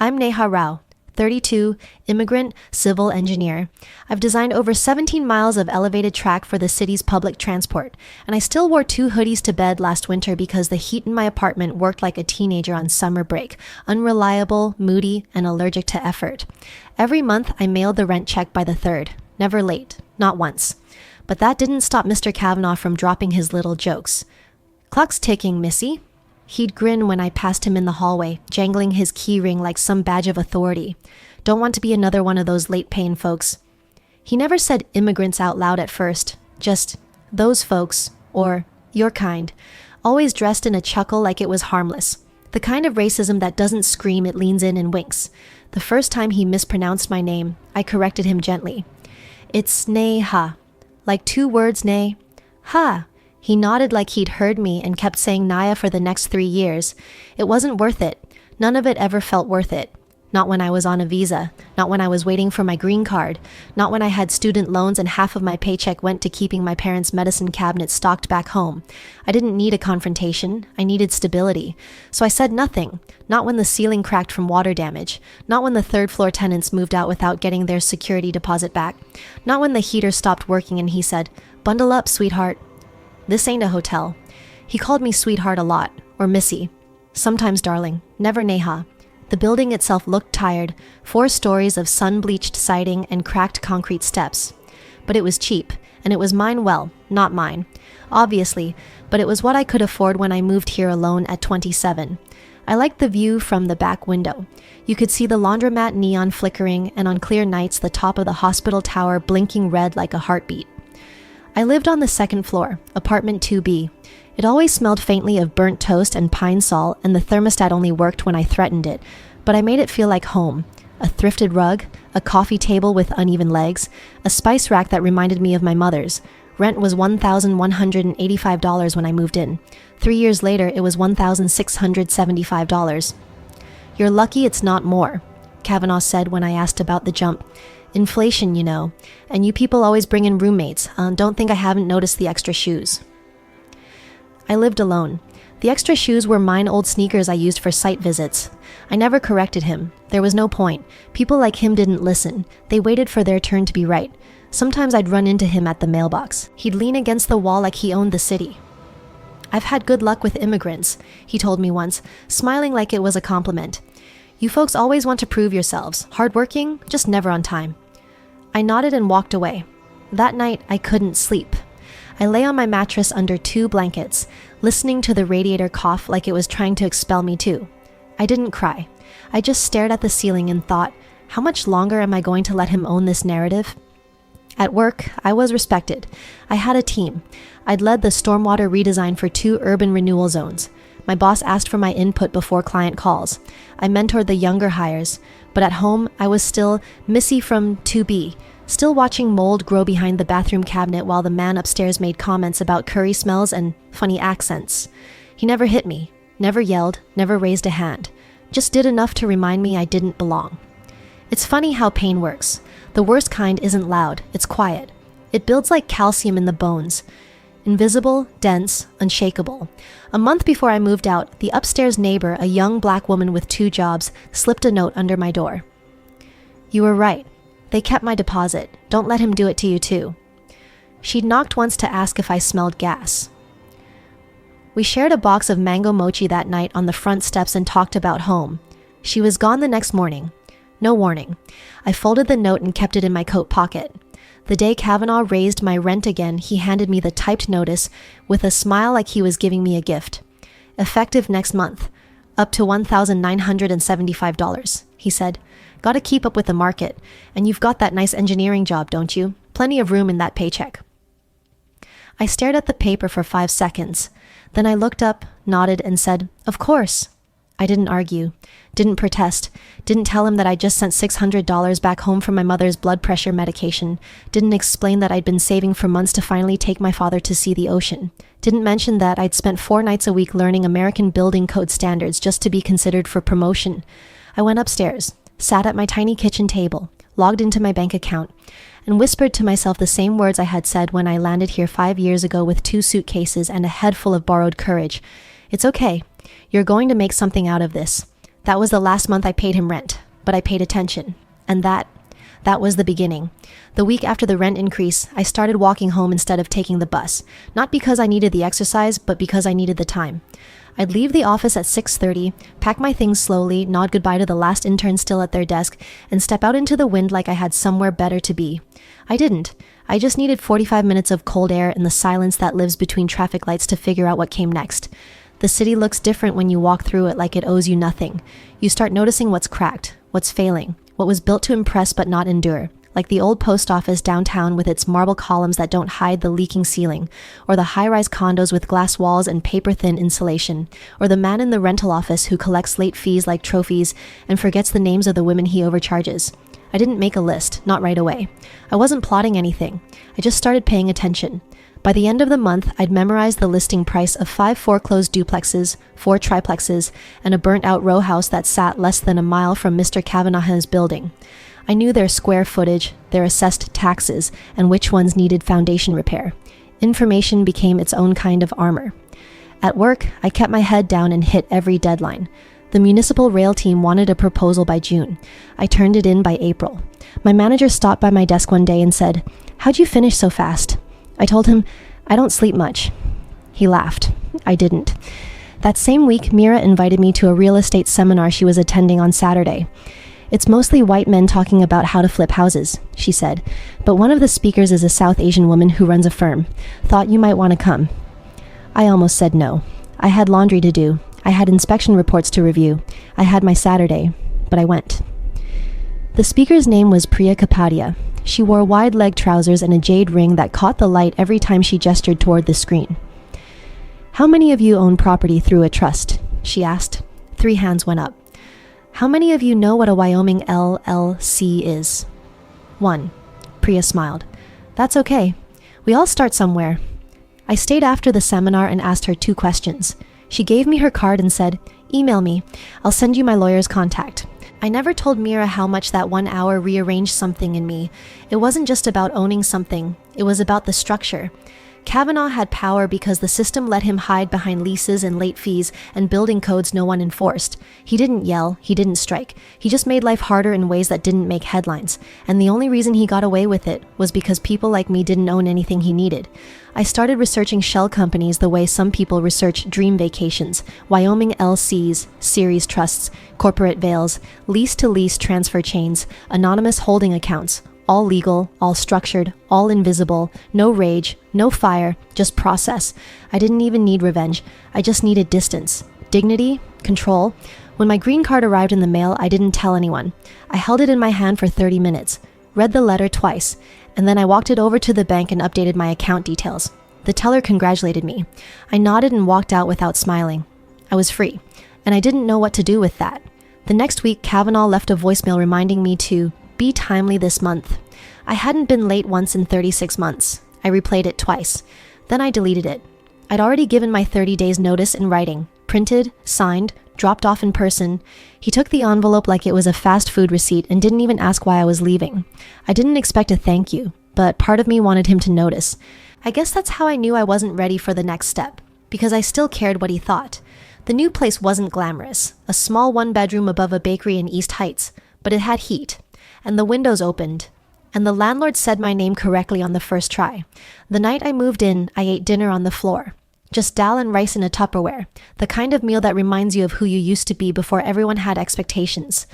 I'm Neha Rao, 32, immigrant, civil engineer. I've designed over 17 miles of elevated track for the city's public transport, and I still wore 2 hoodies to bed last winter because the heat in my apartment worked like a teenager on summer break, unreliable, moody, and allergic to effort. Every month, I mailed the rent check by the 3rd, never late, not once. But that didn't stop Mr. Kavanaugh from dropping his little jokes. "Clock's ticking, missy." He'd grin when I passed him in the hallway, jangling his key ring like some badge of authority. Don't want to be another one of those late paying folks. He never said immigrants out loud at first, just those folks, or your kind, always dressed in a chuckle like it was harmless. The kind of racism that doesn't scream, it leans in and winks. The first time he mispronounced my name, I corrected him gently. "It's Neha." Like 2 words, Nay. "Ha." He nodded like he'd heard me and kept saying Naya for the next 3 years. It wasn't worth it. None of it ever felt worth it. Not when I was on a visa. Not when I was waiting for my green card. Not when I had student loans and half of my paycheck went to keeping my parents' medicine cabinet stocked back home. I didn't need a confrontation. I needed stability. So I said nothing. Not when the ceiling cracked from water damage. Not when the 3rd floor tenants moved out without getting their security deposit back. Not when the heater stopped working and he said, "Bundle up, sweetheart." This ain't a hotel. He called me sweetheart a lot, or missy. Sometimes darling, never Neha. The building itself looked tired, 4 stories of sun-bleached siding and cracked concrete steps. But it was cheap, and it was mine well, not mine. Obviously, but it was what I could afford when I moved here alone at 27. I liked the view from the back window. You could see the laundromat neon flickering, and on clear nights the top of the hospital tower blinking red like a heartbeat. I lived on the 2nd floor, apartment 2B. It always smelled faintly of burnt toast and pine sol, and the thermostat only worked when I threatened it, but I made it feel like home. A thrifted rug, a coffee table with uneven legs, a spice rack that reminded me of my mother's. Rent was $1,185 when I moved in. 3 years later, it was $1,675. "You're lucky it's not more," Kavanaugh said when I asked about the jump. "Inflation, you know. And you people always bring in roommates. Don't think I haven't noticed the extra shoes." I lived alone. The extra shoes were mine old sneakers I used for site visits. I never corrected him. There was no point. People like him didn't listen. They waited for their turn to be right. Sometimes I'd run into him at the mailbox. He'd lean against the wall like he owned the city. "I've had good luck with immigrants," he told me once, smiling like it was a compliment. "You folks always want to prove yourselves. Hardworking, just never on time." I nodded and walked away. That night, I couldn't sleep. I lay on my mattress under 2 blankets, listening to the radiator cough like it was trying to expel me too. I didn't cry. I just stared at the ceiling and thought, how much longer am I going to let him own this narrative? At work, I was respected. I had a team. I'd led the stormwater redesign for 2 urban renewal zones. My boss asked for my input before client calls. I mentored the younger hires, but at home, I was still Missy from 2B, still watching mold grow behind the bathroom cabinet while the man upstairs made comments about curry smells and funny accents. He never hit me, never yelled, never raised a hand, just did enough to remind me I didn't belong. It's funny how pain works. The worst kind isn't loud, it's quiet. It builds like calcium in the bones. Invisible, dense, unshakable. A month before I moved out, the upstairs neighbor, a young black woman with 2 jobs, slipped a note under my door. "You were right. They kept my deposit. Don't let him do it to you too." She'd knocked once to ask if I smelled gas. We shared a box of mango mochi that night on the front steps and talked about home. She was gone the next morning. No warning. I folded the note and kept it in my coat pocket. The day Kavanaugh raised my rent again, he handed me the typed notice with a smile like he was giving me a gift. "Effective next month. Up to $1,975, he said. "Gotta keep up with the market. And you've got that nice engineering job, don't you? Plenty of room in that paycheck." I stared at the paper for 5 seconds. Then I looked up, nodded, and said, "Of course." I didn't argue, didn't protest, didn't tell him that I just sent $600 back home for my mother's blood pressure medication, didn't explain that I'd been saving for months to finally take my father to see the ocean, didn't mention that I'd spent 4 nights a week learning American building code standards just to be considered for promotion. I went upstairs, sat at my tiny kitchen table, logged into my bank account, and whispered to myself the same words I had said when I landed here 5 years ago with 2 suitcases and a head full of borrowed courage. "It's okay. You're going to make something out of this. That was the last month I paid him rent, but I paid attention. And that was the beginning. The week after the rent increase, I started walking home instead of taking the bus, not because I needed the exercise, but because I needed the time. I'd leave the office at 6:30, pack my things slowly, nod goodbye to the last intern still at their desk, and step out into the wind like I had somewhere better to be. I didn't. I just needed 45 minutes of cold air and the silence that lives between traffic lights to figure out what came next. The city looks different when you walk through it like it owes you nothing. You start noticing what's cracked, what's failing, what was built to impress but not endure. Like the old post office downtown with its marble columns that don't hide the leaking ceiling, or the high-rise condos with glass walls and paper-thin insulation, or the man in the rental office who collects late fees like trophies and forgets the names of the women he overcharges. I didn't make a list, not right away. I wasn't plotting anything. I just started paying attention. By the end of the month, I'd memorized the listing price of 5 foreclosed duplexes, 4 triplexes, and a burnt-out row house that sat less than a mile from Mr. Kavanaugh's building. I knew their square footage, their assessed taxes, and which ones needed foundation repair. Information became its own kind of armor. At work, I kept my head down and hit every deadline. The municipal rail team wanted a proposal by June. I turned it in by April. My manager stopped by my desk one day and said, "How'd you finish so fast?" I told him, "I don't sleep much." He laughed. I didn't. That same week, Mira invited me to a real estate seminar she was attending on Saturday. "It's mostly white men talking about how to flip houses," she said, "but one of the speakers is a South Asian woman who runs a firm. Thought you might want to come." I almost said no. I had laundry to do. I had inspection reports to review. I had my Saturday, but I went. The speaker's name was Priya Kapadia. She wore wide-leg trousers and a jade ring that caught the light every time she gestured toward the screen. "How many of you own property through a trust?" she asked. 3 hands went up. "How many of you know what a Wyoming LLC is?" 1. Priya smiled. "That's okay. We all start somewhere." I stayed after the seminar and asked her 2 questions. She gave me her card and said, "Email me. I'll send you my lawyer's contact." I never told Mira how much that 1 hour rearranged something in me. It wasn't just about owning something. It was about the structure. Kavanaugh had power because the system let him hide behind leases and late fees and building codes no one enforced. He didn't yell, he didn't strike. He just made life harder in ways that didn't make headlines. And the only reason he got away with it was because people like me didn't own anything he needed. I started researching shell companies the way some people research dream vacations, Wyoming LCs, series trusts, corporate veils, lease-to-lease transfer chains, anonymous holding accounts, all legal, all structured, all invisible, no rage, no fire, just process. I didn't even need revenge. I just needed distance, dignity, control. When my green card arrived in the mail, I didn't tell anyone. I held it in my hand for 30 minutes, read the letter twice, and then I walked it over to the bank and updated my account details. The teller congratulated me. I nodded and walked out without smiling. I was free, and I didn't know what to do with that. The next week, Kavanaugh left a voicemail reminding me to be timely this month. I hadn't been late once in 36 months. I replayed it twice. Then I deleted it. I'd already given my 30 days notice in writing, printed, signed, dropped off in person. He took the envelope like it was a fast food receipt and didn't even ask why I was leaving. I didn't expect a thank you, but part of me wanted him to notice. I guess that's how I knew I wasn't ready for the next step, because I still cared what he thought. The new place wasn't glamorous, a small 1-bedroom above a bakery in East Heights, but it had heat. And the windows opened, and the landlord said my name correctly on the first try. The night I moved in, I ate dinner on the floor. Just dal and rice in a Tupperware, the kind of meal that reminds you of who you used to be before everyone had expectations.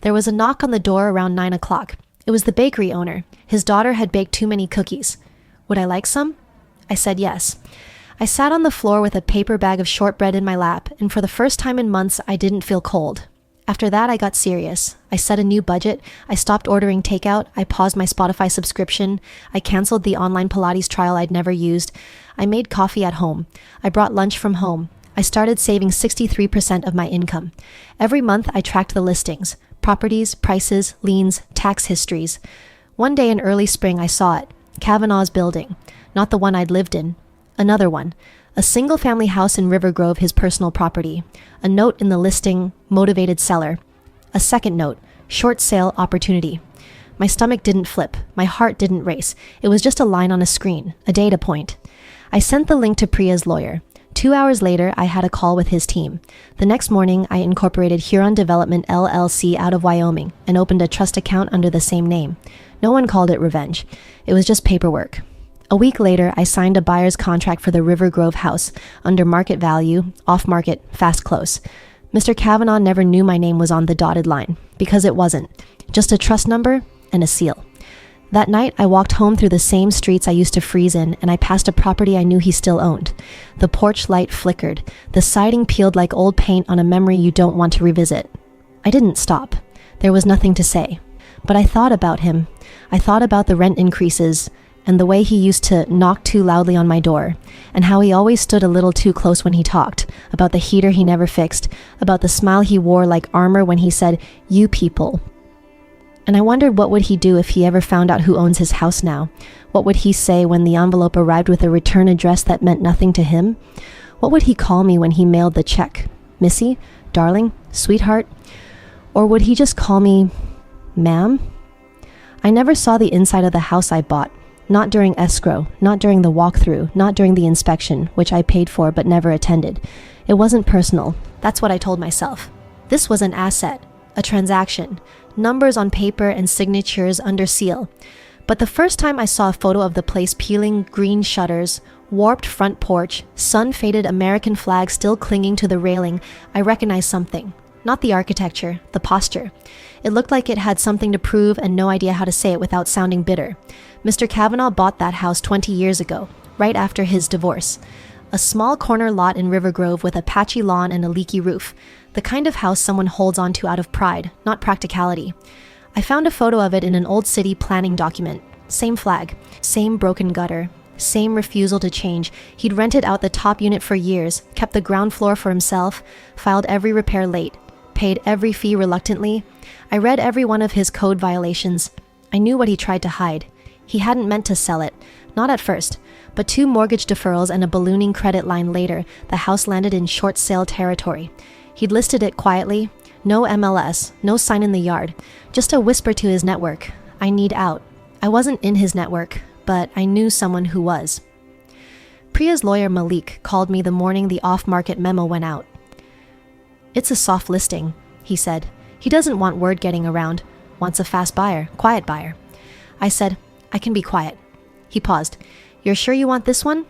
There was a knock on the door around 9 o'clock. It was the bakery owner. His daughter had baked too many cookies. Would I like some? I said yes. I sat on the floor with a paper bag of shortbread in my lap, and for the first time in months, I didn't feel cold. After that, I got serious. I set a new budget. I stopped ordering takeout. I paused my Spotify subscription. I canceled the online Pilates trial I'd never used. I made coffee at home. I brought lunch from home. I started saving 63% of my income. Every month, I tracked the listings, properties, prices, liens, tax histories. One day in early spring, I saw it. Kavanaugh's building. Not the one I'd lived in. Another one. A single-family house in River Grove, his personal property. A note in the listing, motivated seller. A second note, short sale opportunity. My stomach didn't flip. My heart didn't race. It was just a line on a screen, a data point. I sent the link to Priya's lawyer. 2 hours later, I had a call with his team. The next morning, I incorporated Huron Development LLC out of Wyoming and opened a trust account under the same name. No one called it revenge. It was just paperwork. A week later, I signed a buyer's contract for the River Grove house under market value, off-market, fast close. Mr. Kavanaugh never knew my name was on the dotted line, because it wasn't. Just a trust number and a seal. That night, I walked home through the same streets I used to freeze in, and I passed a property I knew he still owned. The porch light flickered. The siding peeled like old paint on a memory you don't want to revisit. I didn't stop. There was nothing to say. But I thought about him. I thought about the rent increases, and the way he used to knock too loudly on my door, and how he always stood a little too close when he talked, about the heater he never fixed, about the smile he wore like armor when he said, "You people." And I wondered what would he do if he ever found out who owns his house now? What would he say when the envelope arrived with a return address that meant nothing to him? What would he call me when he mailed the check? Missy? Darling? Sweetheart? Or would he just call me, ma'am? I never saw the inside of the house I bought. Not during escrow, not during the walkthrough, not during the inspection, which I paid for but never attended. It wasn't personal. That's what I told myself. This was an asset, a transaction, numbers on paper and signatures under seal. But the first time I saw a photo of the place peeling green shutters, warped front porch, sun-faded American flag still clinging to the railing, I recognized something. Not the architecture, the posture. It looked like it had something to prove and no idea how to say it without sounding bitter. Mr. Kavanaugh bought that house 20 years ago, right after his divorce. A small corner lot in River Grove with a patchy lawn and a leaky roof. The kind of house someone holds onto out of pride, not practicality. I found a photo of it in an old city planning document. Same flag, same broken gutter, same refusal to change. He'd rented out the top unit for years, kept the ground floor for himself, filed every repair late, paid every fee reluctantly. I read every one of his code violations. I knew what he tried to hide. He hadn't meant to sell it, not at first, but 2 mortgage deferrals and a ballooning credit line later, the house landed in short sale territory. He'd listed it quietly, no MLS, no sign in the yard, just a whisper to his network, "I need out." I wasn't in his network, but I knew someone who was. Priya's lawyer Malik called me the morning the off-market memo went out. "It's a soft listing," he said. "He doesn't want word getting around, wants a fast buyer, quiet buyer." I said, "I can be quiet." He paused. "You're sure you want this one?"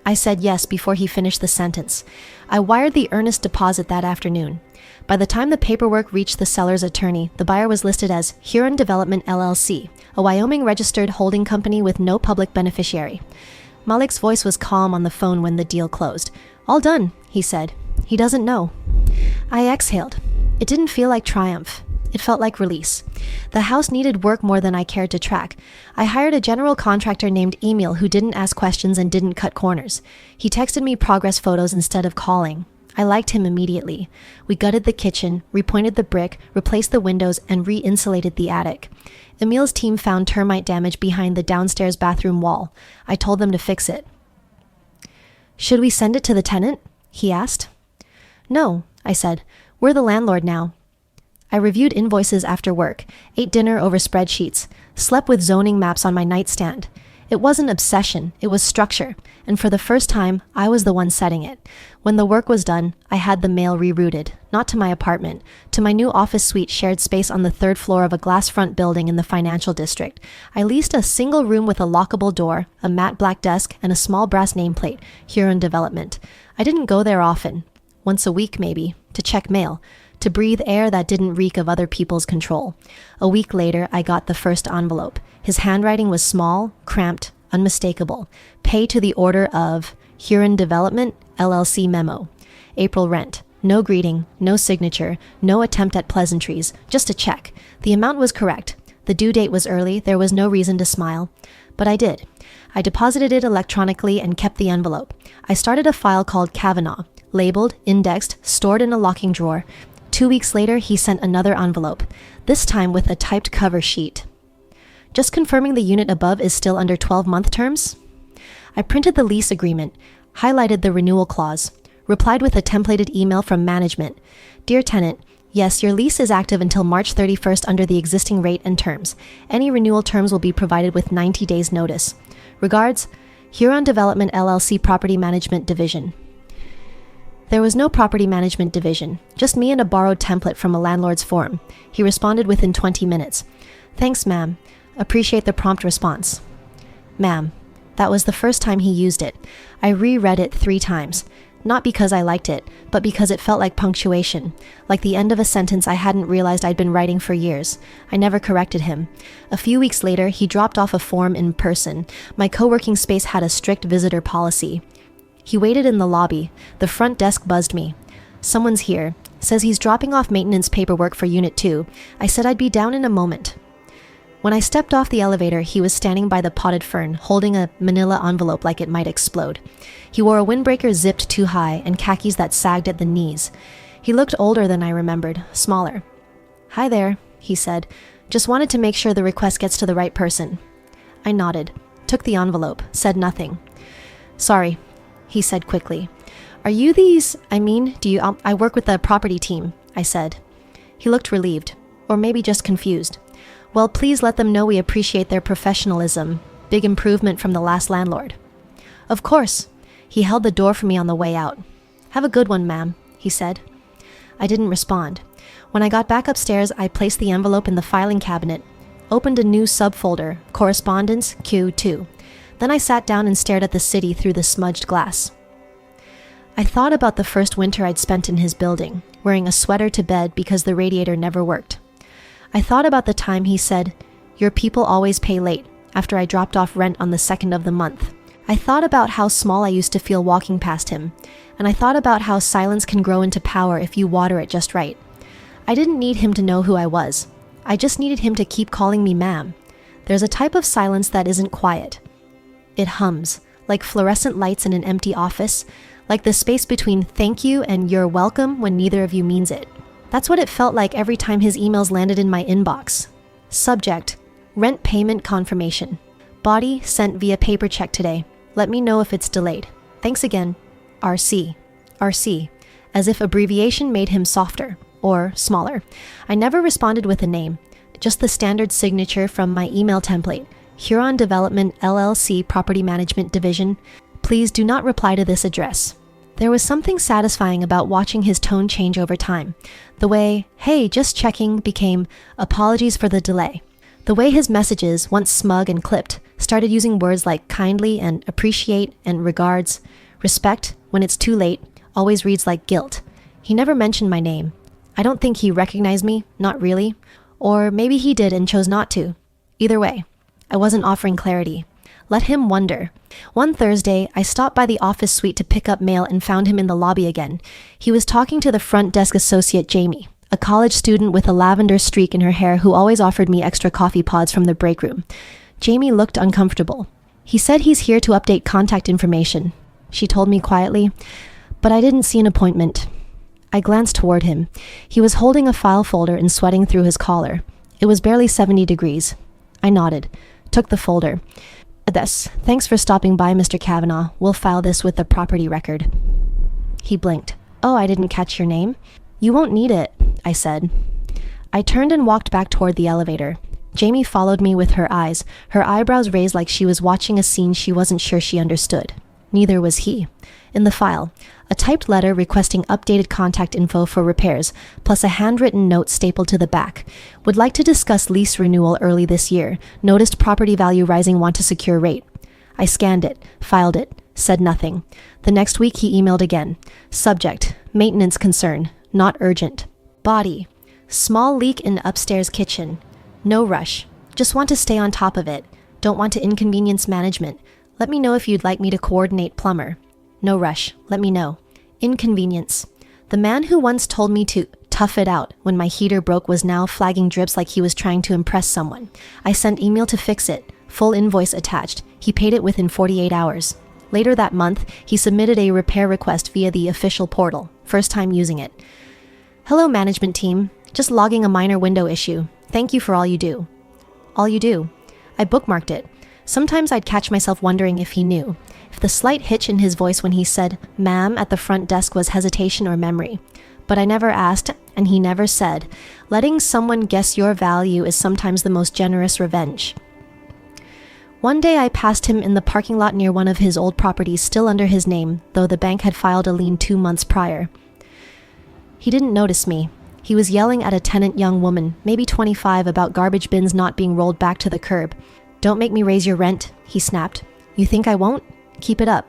I said yes before he finished the sentence. I wired the earnest deposit that afternoon. By the time the paperwork reached the seller's attorney, the buyer was listed as Huron Development LLC, a Wyoming-registered holding company with no public beneficiary. Malik's voice was calm on the phone when the deal closed. "All done," he said. "He doesn't know." I exhaled. It didn't feel like triumph. It felt like release. The house needed work more than I cared to track. I hired a general contractor named Emil who didn't ask questions and didn't cut corners. He texted me progress photos instead of calling. I liked him immediately. We gutted the kitchen, repointed the brick, replaced the windows, and re-insulated the attic. Emil's team found termite damage behind the downstairs bathroom wall. I told them to fix it. "Should we send it to the tenant?" he asked. "No," I said. "We're the landlord now." I reviewed invoices after work, ate dinner over spreadsheets, slept with zoning maps on my nightstand. It wasn't obsession, it was structure, and for the first time, I was the one setting it. When the work was done, I had the mail rerouted, not to my apartment, to my new office suite shared space on the 3rd floor of a glass front building in the financial district. I leased a single room with a lockable door, a matte black desk, and a small brass nameplate, Huron Development. I didn't go there often, once a week maybe, to check mail, to breathe air that didn't reek of other people's control. A week later, I got the first envelope. His handwriting was small, cramped, unmistakable. Pay to the order of Huron Development LLC memo. April rent. No greeting, no signature, no attempt at pleasantries, just a check. The amount was correct. The due date was early, there was no reason to smile. But I did. I deposited it electronically and kept the envelope. I started a file called Kavanaugh, labeled, indexed, stored in a locking drawer. 2 weeks later, he sent another envelope, this time with a typed cover sheet. "Just confirming the unit above is still under 12-month terms?" I printed the lease agreement, highlighted the renewal clause, replied with a templated email from management. "Dear tenant, yes, your lease is active until March 31st under the existing rate and terms. Any renewal terms will be provided with 90 days notice. Regards, Huron Development LLC Property Management Division." There was no property management division, just me and a borrowed template from a landlord's form. He responded within 20 minutes. Thanks, ma'am. Appreciate the prompt response. Ma'am. That was the first time he used it. I reread it 3 times. Not because I liked it, but because it felt like punctuation, like the end of a sentence I hadn't realized I'd been writing for years. I never corrected him. A few weeks later, he dropped off a form in person. My co-working space had a strict visitor policy. He waited in the lobby. The front desk buzzed me. Someone's here. Says he's dropping off maintenance paperwork for Unit 2. I said I'd be down in a moment. When I stepped off the elevator, he was standing by the potted fern, holding a manila envelope like it might explode. He wore a windbreaker zipped too high and khakis that sagged at the knees. He looked older than I remembered, smaller. Hi there, he said. Just wanted to make sure the request gets to the right person. I nodded, took the envelope, said nothing. Sorry, he said quickly. I work with the property team, I said. He looked relieved, or maybe just confused. Well, please let them know we appreciate their professionalism. Big improvement from the last landlord. Of course. He held the door for me on the way out. Have a good one, ma'am, he said. I didn't respond. When I got back upstairs, I placed the envelope in the filing cabinet, opened a new subfolder, Correspondence Q2. Then I sat down and stared at the city through the smudged glass. I thought about the first winter I'd spent in his building, wearing a sweater to bed because the radiator never worked. I thought about the time he said, "Your people always pay late," after I dropped off rent on the 2nd of the month. I thought about how small I used to feel walking past him, and I thought about how silence can grow into power if you water it just right. I didn't need him to know who I was. I just needed him to keep calling me ma'am. There's a type of silence that isn't quiet. It hums, like fluorescent lights in an empty office, like the space between thank you and you're welcome when neither of you means it. That's what it felt like every time his emails landed in my inbox. Subject: rent payment confirmation. Body: sent via paper check today. Let me know if it's delayed. Thanks again. RC. RC. As if abbreviation made him softer. Or smaller. I never responded with a name. Just the standard signature from my email template. Huron Development LLC Property Management Division. Please do not reply to this address. There was something satisfying about watching his tone change over time. The way, "Hey, just checking," became, "Apologies for the delay." The way his messages, once smug and clipped, started using words like kindly and appreciate and regards. Respect, when it's too late, always reads like guilt. He never mentioned my name. I don't think he recognized me, not really. Or maybe he did and chose not to. Either way, I wasn't offering clarity. Let him wonder. One Thursday, I stopped by the office suite to pick up mail and found him in the lobby again. He was talking to the front desk associate, Jamie, a college student with a lavender streak in her hair who always offered me extra coffee pods from the break room. Jamie looked uncomfortable. He said he's here to update contact information, she told me quietly, but I didn't see an appointment. I glanced toward him. He was holding a file folder and sweating through his collar. It was barely 70 degrees. I nodded, took the folder. Thanks for stopping by, Mr. Kavanaugh. We'll file this with the property record. He blinked. Oh, I didn't catch your name? You won't need it, I said. I turned and walked back toward the elevator. Jamie followed me with her eyes, her eyebrows raised like she was watching a scene she wasn't sure she understood. Neither was he. In the file, a typed letter requesting updated contact info for repairs, plus a handwritten note stapled to the back. Would like to discuss lease renewal early this year. Noticed property value rising, want to secure rate. I scanned it, filed it, said nothing. The next week he emailed again. Subject: maintenance concern, not urgent. Body: small leak in upstairs kitchen. No rush. Just want to stay on top of it. Don't want to inconvenience management. Let me know if you'd like me to coordinate plumber. No rush. Let me know. Inconvenience. The man who once told me to tough it out when my heater broke was now flagging drips like he was trying to impress someone. I sent email to fix it. Full invoice attached. He paid it within 48 hours. Later that month, he submitted a repair request via the official portal. First time using it. Hello, management team. Just logging a minor window issue. Thank you for all you do. All you do. I bookmarked it. Sometimes I'd catch myself wondering if he knew. If the slight hitch in his voice when he said, "Ma'am," at the front desk was hesitation or memory. But I never asked, and he never said. Letting someone guess your value is sometimes the most generous revenge. One day I passed him in the parking lot near one of his old properties still under his name, though the bank had filed a lien 2 months prior. He didn't notice me. He was yelling at a tenant young woman, maybe 25, about garbage bins not being rolled back to the curb. "Don't make me raise your rent," he snapped. "You think I won't? Keep it up."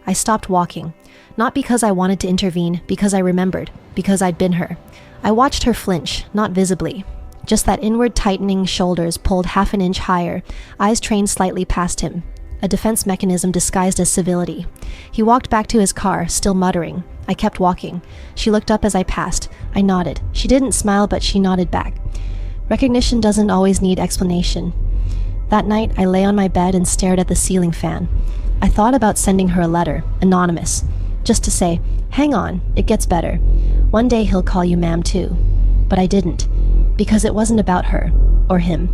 I stopped walking. Not because I wanted to intervene, because I remembered, because I'd been her. I watched her flinch, not visibly. Just that inward tightening, shoulders pulled half an inch higher, eyes trained slightly past him. A defense mechanism disguised as civility. He walked back to his car, still muttering. I kept walking. She looked up as I passed. I nodded. She didn't smile, but she nodded back. Recognition doesn't always need explanation. That night, I lay on my bed and stared at the ceiling fan. I thought about sending her a letter, anonymous, just to say, "Hang on, it gets better. One day he'll call you ma'am too." But I didn't, because it wasn't about her, or him.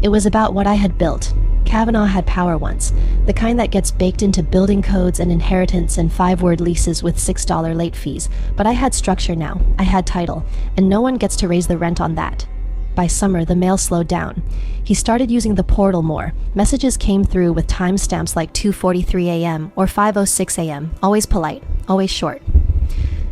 It was about what I had built. Kavanaugh had power once, the kind that gets baked into building codes and inheritance and 5-word leases with $6 late fees. But I had structure now, I had title, and no one gets to raise the rent on that. By summer, the mail slowed down. He started using the portal more. Messages came through with timestamps like 2:43 a.m. or 5:06 a.m., always polite, always short.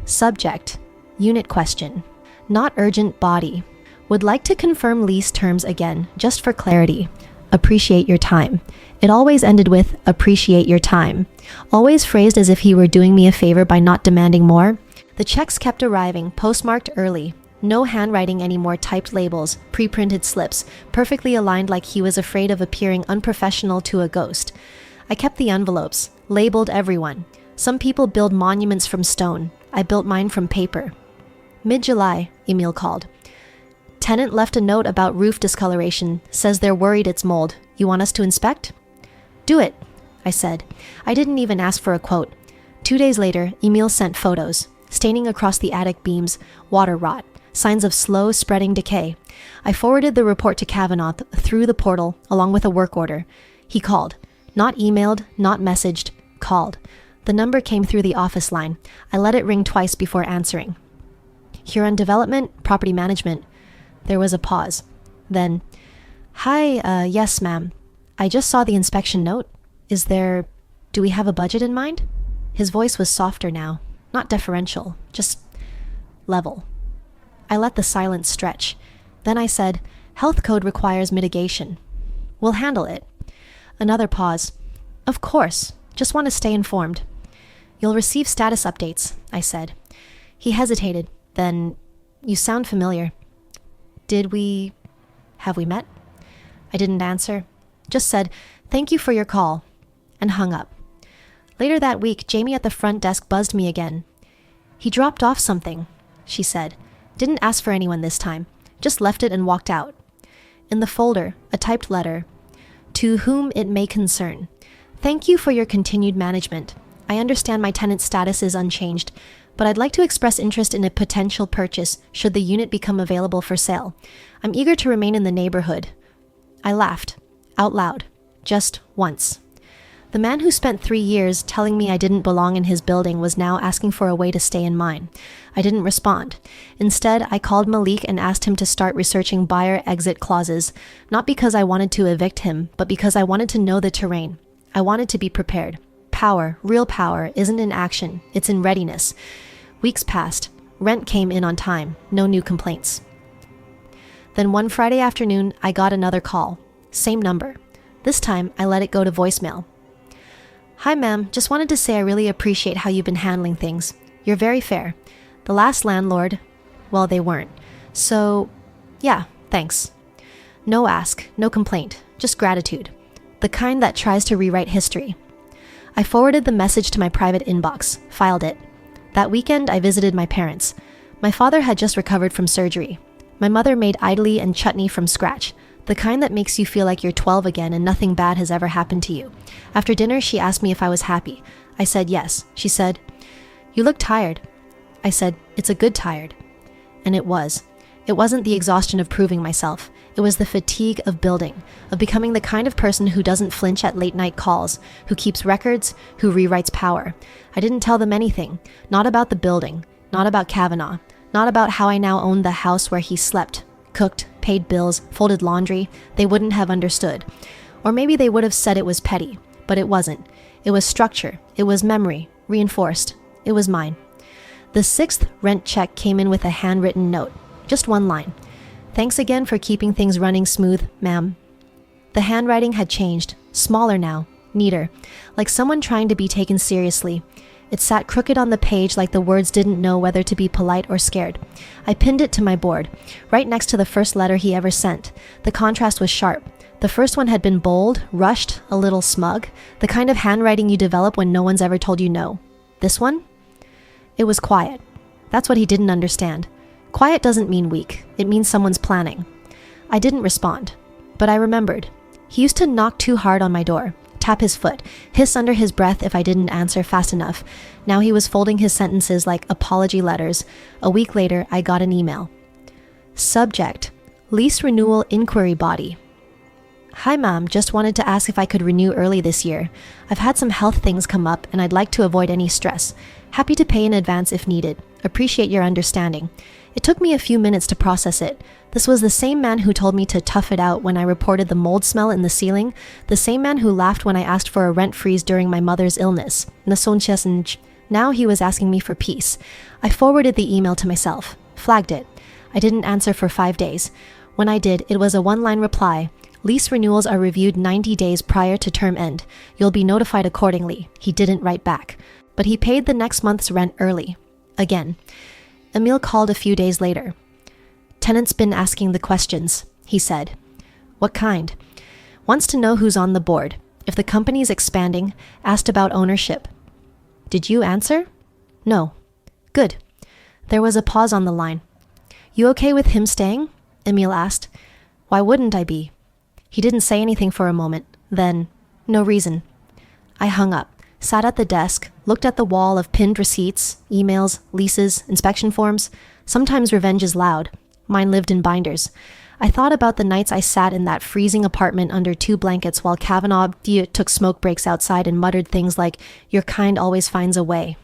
Subject, unit question. Not urgent, body. Would like to confirm lease terms again, just for clarity. Appreciate your time. It always ended with, appreciate your time. Always phrased as if he were doing me a favor by not demanding more. The checks kept arriving, postmarked early. No handwriting anymore, typed labels, pre-printed slips, perfectly aligned like he was afraid of appearing unprofessional to a ghost. I kept the envelopes, labeled everyone. Some people build monuments from stone. I built mine from paper. Mid-July, Emil called. Tenant left a note about roof discoloration, says they're worried it's mold. You want us to inspect? Do it, I said. I didn't even ask for a quote. 2 days later, Emil sent photos. Staining across the attic beams, water rot, signs of slow spreading decay. I forwarded the report to Kavanaugh through the portal, along with a work order. He called. Not emailed, not messaged, called. The number came through the office line. I let it ring twice before answering. Huron Development, Property Management. There was a pause. Then, "Hi, yes, ma'am. I just saw the inspection note. Do we have a budget in mind?" His voice was softer now, not deferential, just level. I let the silence stretch. Then I said, "Health code requires mitigation. We'll handle it." Another pause. "Of course, just want to stay informed." "You'll receive status updates," I said. He hesitated. Then, "You sound familiar. Have we met?" I didn't answer, just said, "Thank you for your call," and hung up. Later that week, Jamie at the front desk buzzed me again. "He dropped off something," she said. "Didn't ask for anyone this time, just left it and walked out." In the folder, a typed letter. "To whom it may concern. Thank you for your continued management. I understand my tenant's status is unchanged, but I'd like to express interest in a potential purchase should the unit become available for sale. I'm eager to remain in the neighborhood." I laughed, out loud, just once. The man who spent 3 years telling me I didn't belong in his building was now asking for a way to stay in mine. I didn't respond. Instead, I called Malik and asked him to start researching buyer exit clauses, not because I wanted to evict him, but because I wanted to know the terrain. I wanted to be prepared. Power, real power, isn't in action, it's in readiness. Weeks passed. Rent came in on time. No new complaints. Then one Friday afternoon, I got another call. Same number. This time, I let it go to voicemail. "Hi, ma'am. Just wanted to say I really appreciate how you've been handling things. You're very fair. The last landlord, well, they weren't. So, yeah, thanks. No ask, no complaint, just gratitude. The kind that tries to rewrite history." I forwarded the message to my private inbox, filed it. That weekend, I visited my parents. My father had just recovered from surgery. My mother made idly and chutney from scratch, the kind that makes you feel like you're 12 again and nothing bad has ever happened to you. After dinner, she asked me if I was happy. I said yes. She said, "You look tired." I said, "It's a good tired." And it was. It wasn't the exhaustion of proving myself. It was the fatigue of building, of becoming the kind of person who doesn't flinch at late-night calls, who keeps records, who rewrites power. I didn't tell them anything, not about the building, not about Kavanaugh, not about how I now owned the house where he slept, cooked, paid bills, folded laundry. They wouldn't have understood. Or maybe they would have said it was petty, but it wasn't. It was structure. It was memory, reinforced. It was mine. The sixth rent check came in with a handwritten note. Just one line. "Thanks again for keeping things running smooth, ma'am." The handwriting had changed, smaller now, neater, like someone trying to be taken seriously. It sat crooked on the page like the words didn't know whether to be polite or scared. I pinned it to my board, right next to the first letter he ever sent. The contrast was sharp. The first one had been bold, rushed, a little smug, the kind of handwriting you develop when no one's ever told you no. This one? It was quiet. That's what he didn't understand. Quiet doesn't mean weak. It means someone's planning. I didn't respond, but I remembered. He used to knock too hard on my door, tap his foot, hiss under his breath if I didn't answer fast enough. Now he was folding his sentences like apology letters. A week later, I got an email. Subject: Lease Renewal Inquiry Body. "Hi ma'am, just wanted to ask if I could renew early this year. I've had some health things come up and I'd like to avoid any stress. Happy to pay in advance if needed. Appreciate your understanding." It took me a few minutes to process it. This was the same man who told me to tough it out when I reported the mold smell in the ceiling, the same man who laughed when I asked for a rent freeze during my mother's illness. Now he was asking me for peace. I forwarded the email to myself, flagged it. I didn't answer for 5 days. When I did, it was a one-line reply. "Lease renewals are reviewed 90 days prior to term end. You'll be notified accordingly." He didn't write back, but he paid the next month's rent early. Again. Emil called a few days later. "Tenant's been asking the questions," he said. "What kind?" "Wants to know who's on the board. If the company's expanding, asked about ownership." "Did you answer?" "No." "Good." There was a pause on the line. "You okay with him staying?" Emil asked. "Why wouldn't I be?" He didn't say anything for a moment. Then, "No reason." I hung up, sat at the desk, looked at the wall of pinned receipts, emails, leases, inspection forms. Sometimes revenge is loud. Mine lived in binders. I thought about the nights I sat in that freezing apartment under 2 blankets while Kavanaugh took smoke breaks outside and muttered things like, "Your kind always finds a way."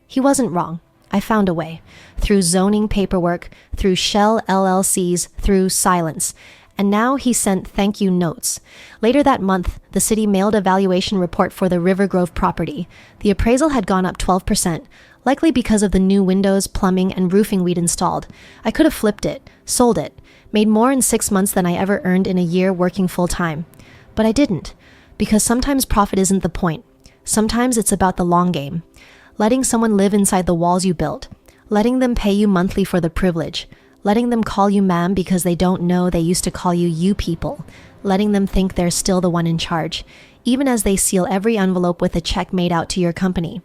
He wasn't wrong. I found a way. Through zoning paperwork, through shell LLCs, through silence. And now he sent thank you notes. Later that month, the city mailed a valuation report for the River Grove property. The appraisal had gone up 12%, likely because of the new windows, plumbing, and roofing we'd installed. I could have flipped it, sold it, made more in 6 months than I ever earned in a year working full-time. But I didn't, because sometimes profit isn't the point. Sometimes it's about the long game. Letting someone live inside the walls you built. Letting them pay you monthly for the privilege. Letting them call you ma'am because they don't know they used to call you you people. Letting them think they're still the one in charge, even as they seal every envelope with a check made out to your company.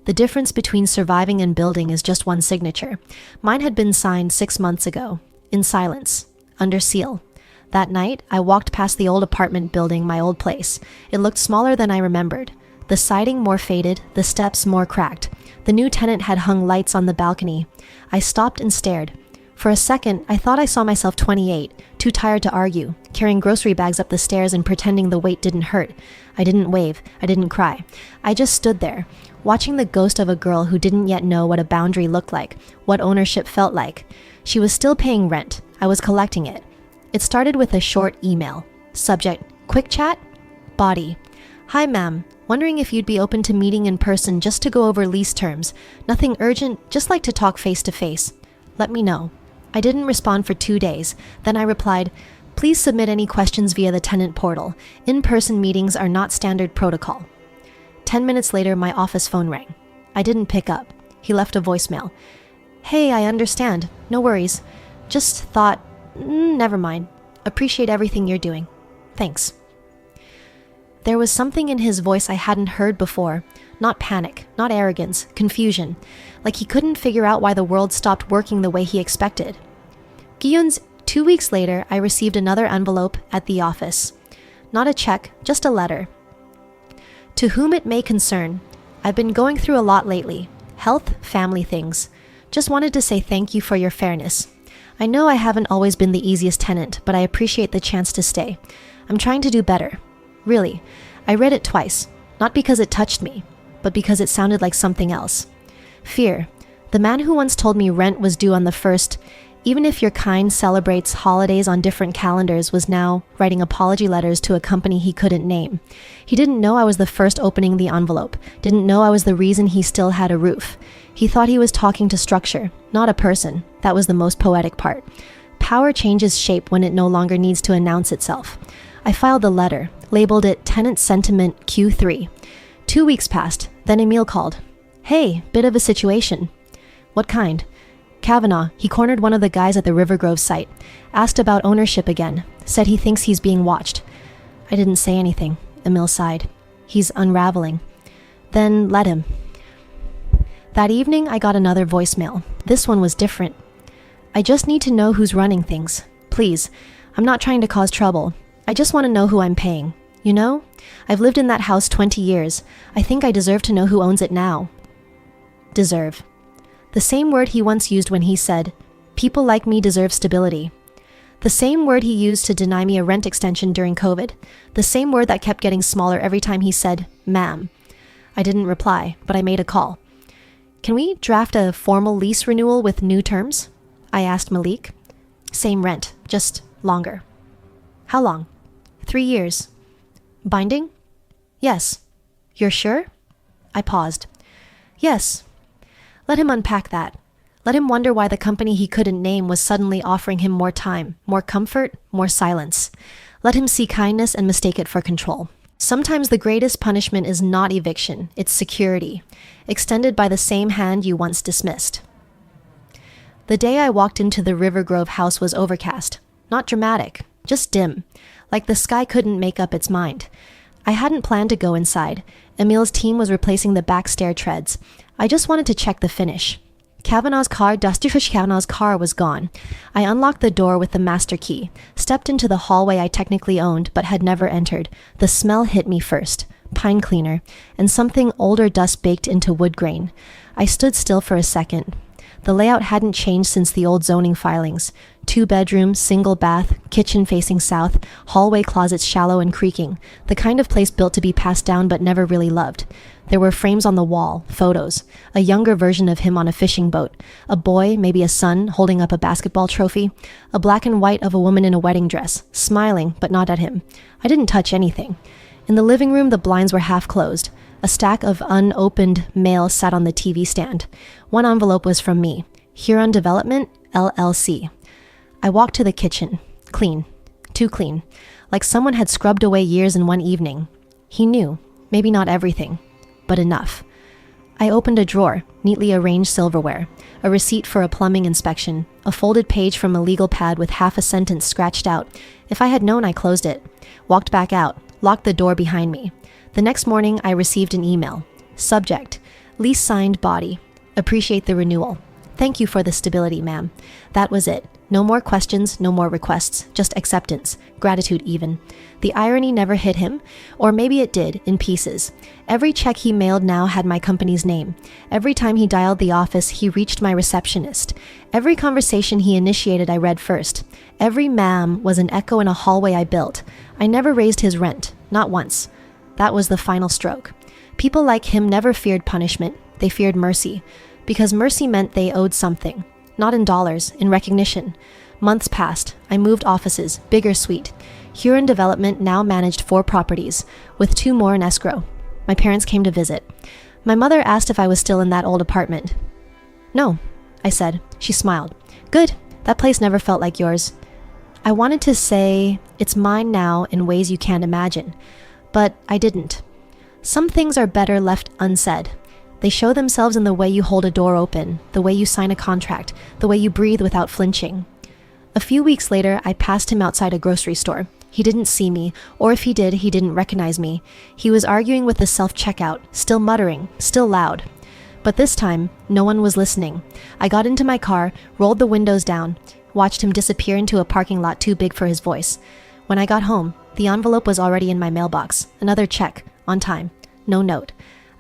The difference between surviving and building is just one signature. Mine had been signed 6 months ago, in silence, under seal. That night, I walked past the old apartment building, my old place. It looked smaller than I remembered. The siding more faded, the steps more cracked. The new tenant had hung lights on the balcony. I stopped and stared. For a second, I thought I saw myself 28, too tired to argue, carrying grocery bags up the stairs and pretending the weight didn't hurt. I didn't wave. I didn't cry. I just stood there, watching the ghost of a girl who didn't yet know what a boundary looked like, what ownership felt like. She was still paying rent. I was collecting it. It started with a short email. Subject: quick chat? Body: "Hi ma'am, wondering if you'd be open to meeting in person just to go over lease terms. Nothing urgent, just like to talk face to face. Let me know." I didn't respond for 2 days. Then I replied, "Please submit any questions via the tenant portal. In-person meetings are not standard protocol." 10 minutes later, my office phone rang. I didn't pick up. He left a voicemail. "Hey, I understand. No worries. Just thought, never mind. Appreciate everything you're doing. Thanks." There was something in his voice I hadn't heard before. Not panic, not arrogance, confusion. Like he couldn't figure out why the world stopped working the way he expected. Guillaume's 2 weeks later, I received another envelope at the office. Not a check, just a letter. "To whom it may concern, I've been going through a lot lately. Health, family things. Just wanted to say thank you for your fairness. I know I haven't always been the easiest tenant, but I appreciate the chance to stay. I'm trying to do better. Really, I read it twice, not because it touched me, but because it sounded like something else. Fear. The man who once told me rent was due on the 1st, Even if your kind celebrates holidays on different calendars was now writing apology letters to a company he couldn't name. He didn't know I was the first opening the envelope, didn't know I was the reason he still had a roof. He thought he was talking to structure, not a person. That was the most poetic part. Power changes shape when it no longer needs to announce itself. I filed the letter, labeled it Tenant Sentiment Q3. 2 weeks passed, then Emil called. "Hey, bit of a situation." "What kind?" "Kavanaugh, he cornered one of the guys at the River Grove site. Asked about ownership again. Said he thinks he's being watched." I didn't say anything. Emil sighed. "He's unraveling." "Then let him." That evening, I got another voicemail. This one was different. "I just need to know who's running things. Please, I'm not trying to cause trouble. I just want to know who I'm paying. You know? I've lived in that house 20 years. I think I deserve to know who owns it now." Deserve. The same word he once used when he said, "People like me deserve stability." The same word he used to deny me a rent extension during COVID. The same word that kept getting smaller every time he said, "Ma'am." I didn't reply, but I made a call. "Can we draft a formal lease renewal with new terms?" I asked Malik. "Same rent, just longer." "How long?" 3 years. "Binding?" "Yes." "You're sure?" I paused. "Yes." Let him unpack that. Let him wonder why the company he couldn't name was suddenly offering him more time, more comfort, more silence. Let him see kindness and mistake it for control. Sometimes the greatest punishment is not eviction, it's security, extended by the same hand you once dismissed. The day I walked into the River Grove house was overcast. Not dramatic, just dim, like the sky couldn't make up its mind. I hadn't planned to go inside. Emil's team was replacing the back stair treads. I just wanted to check the finish. Dusty Kavanaugh's car was gone. I unlocked the door with the master key, stepped into the hallway I technically owned but had never entered. The smell hit me first. Pine cleaner, and something older dust baked into wood grain. I stood still for a second. The layout hadn't changed since the old zoning filings. 2 bedrooms, single bath, kitchen facing south, hallway closets shallow and creaking, the kind of place built to be passed down but never really loved. There were frames on the wall, photos, a younger version of him on a fishing boat, a boy, maybe a son, holding up a basketball trophy, a black and white of a woman in a wedding dress, smiling but not at him. I didn't touch anything. In the living room, the blinds were half closed. A stack of unopened mail sat on the TV stand. One envelope was from me. Huron Development, LLC. I walked to the kitchen. Clean. Too clean. Like someone had scrubbed away years in one evening. He knew. Maybe not everything, but enough. I opened a drawer, neatly arranged silverware, a receipt for a plumbing inspection, a folded page from a legal pad with half a sentence scratched out. If I had known, I closed it. Walked back out, locked the door behind me. The next morning, I received an email. Subject: lease signed, body. Appreciate the renewal. Thank you for the stability, ma'am. That was it. No more questions, no more requests, just acceptance, gratitude even. The irony never hit him, or maybe it did, in pieces. Every check he mailed now had my company's name. Every time he dialed the office, he reached my receptionist. Every conversation he initiated, I read first. Every ma'am was an echo in a hallway I built. I never raised his rent, not once. That was the final stroke. People like him never feared punishment. They feared mercy, because mercy meant they owed something. Not in dollars, in recognition. Months passed. I moved offices, bigger suite. Huron Development now managed 4 properties, with 2 more in escrow. My parents came to visit. My mother asked if I was still in that old apartment. "No," I said. She smiled. "Good. That place never felt like yours." I wanted to say, it's mine now in ways you can't imagine, but I didn't. Some things are better left unsaid. They show themselves in the way you hold a door open, the way you sign a contract, the way you breathe without flinching. A few weeks later, I passed him outside a grocery store. He didn't see me, or if he did, he didn't recognize me. He was arguing with the self-checkout, still muttering, still loud. But this time, no one was listening. I got into my car, rolled the windows down, watched him disappear into a parking lot too big for his voice. When I got home, the envelope was already in my mailbox. Another check, on time, no note.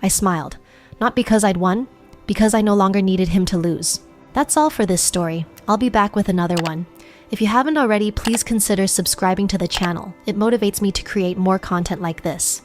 I smiled. Not because I'd won, because I no longer needed him to lose. That's all for this story. I'll be back with another one. If you haven't already, please consider subscribing to the channel. It motivates me to create more content like this.